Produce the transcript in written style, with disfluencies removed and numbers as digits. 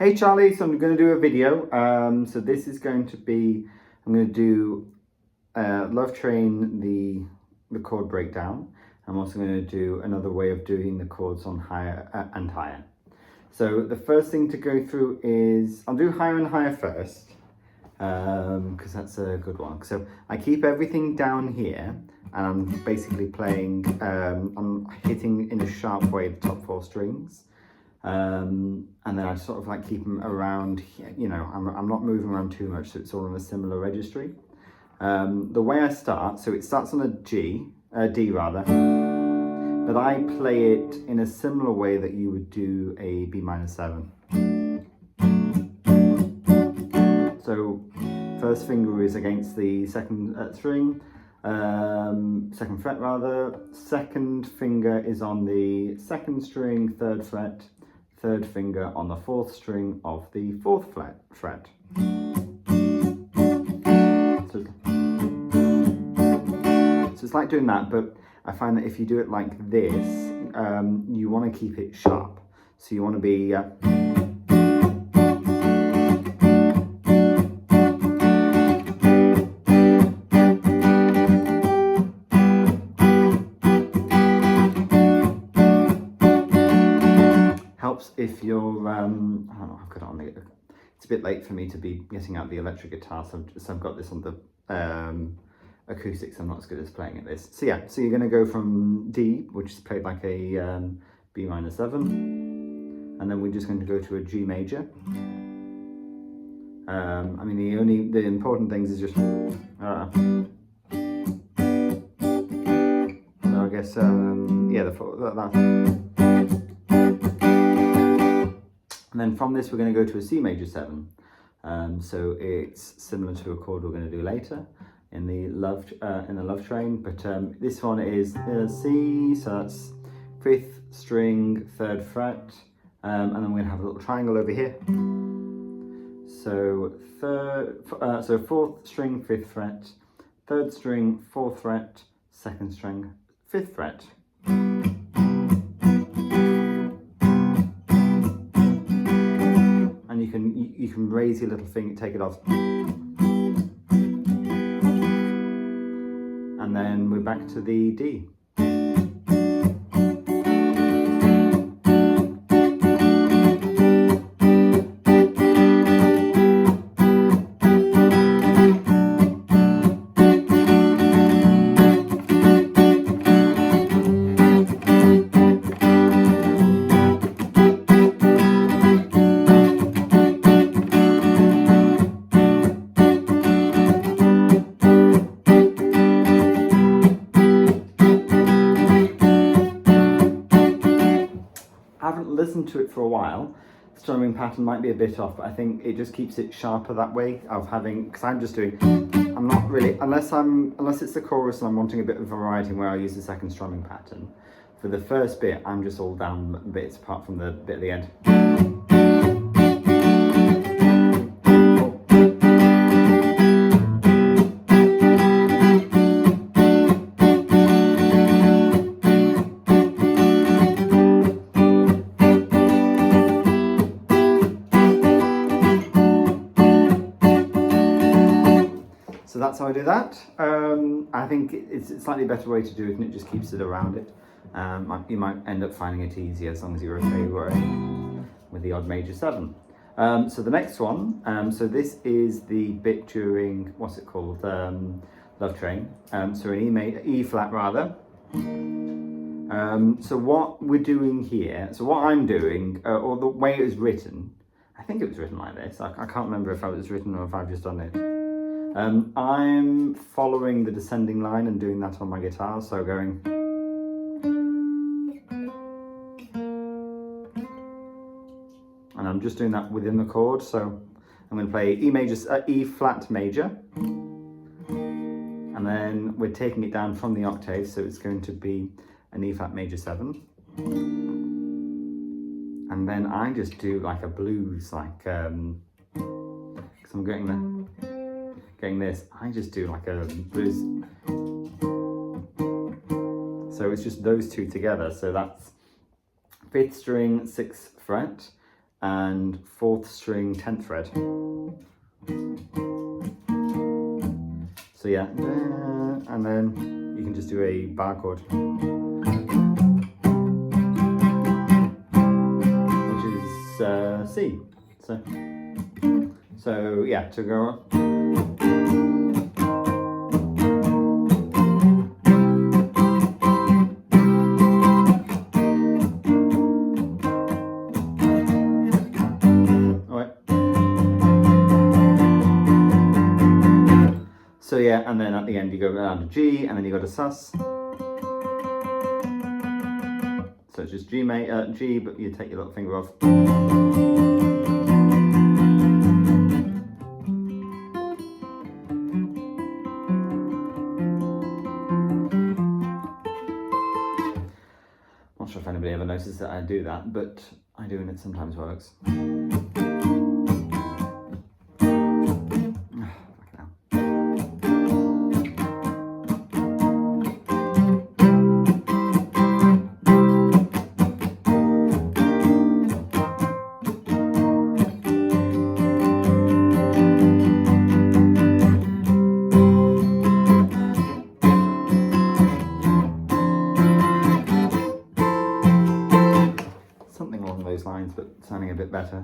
Hey Charlie, so I'm going to do a video. So this is going to be, I'm going to do Love Train, the chord breakdown. I'm also going to do another way of doing the chords on higher and higher. So the first thing to go through is, I'll do higher and higher first, because that's a good one. So I keep everything down here, and I'm basically playing, I'm hitting in a sharp way the top 4 strings. And then I sort of like keep them around, you know, I'm not moving around too much, so it's all on a similar registry. The way I start, so it starts on a D rather, but I play it in a similar way that you would do a B minor 7. So first finger is against the second string, second fret rather, second finger is on the second string, 3rd fret, third finger on the 4th string of the 4th fret. So it's like doing that, but I find that if you do it like this, you want to keep it sharp. So you want to be if you're, I don't know, I've got it on the, it's a bit late for me to be getting out the electric guitar, so I've got this on the acoustics. I'm not as good as playing at this. So yeah, so you're going to go from D, which is played like a B minor 7, and then we're just going to go to a G major. I mean, the important things is just, so I guess, yeah, that. And then from this, we're going to go to a C major 7. So it's similar to a chord we're going to do later in the Love Train. But this one is C, so that's 5th string, 3rd fret, and then we're going to have a little triangle over here. So 4th string, 5th fret, 3rd string, 4th fret, 2nd string, 5th fret. You can raise your little finger, take it off. And then we're back to the D. Listened to it for a while. Strumming pattern might be a bit off, but I think it just keeps it sharper that way of having, because I'm not really, unless it's the chorus and I'm wanting a bit of variety where I use the second strumming pattern. For the first bit, I'm just all down bits apart from the bit at the end. So that's how I do that. I think it's a slightly better way to do it, and it just keeps it around it. You might end up finding it easier as long as you're okay with the odd major 7. So the next one, so this is the bit during, what's it called, Love Train. So an E flat rather. So what we're doing here, so what I'm doing, or the way it was written, I think it was written like this. I can't remember if it was written or if I've just done it. I'm following the descending line and doing that on my guitar, so going. And I'm just doing that within the chord, so I'm going to play E flat major. And then we're taking it down from the octave, so it's going to be an E flat major 7. And then I just do like a blues, like, because I'm getting this, I just do like a blues. So it's just those two together. So that's 5th string, 6th fret, and 4th string 10th fret. So yeah, and then you can just do a bar chord, which is C. So yeah, to go on. So yeah, and then at the end you go down to G, and then you go to sus. So it's just G, G, but you take your little finger off. Not sure if anybody ever notices that I do that, but I do, and it sometimes works. Something along those lines, but sounding a bit better.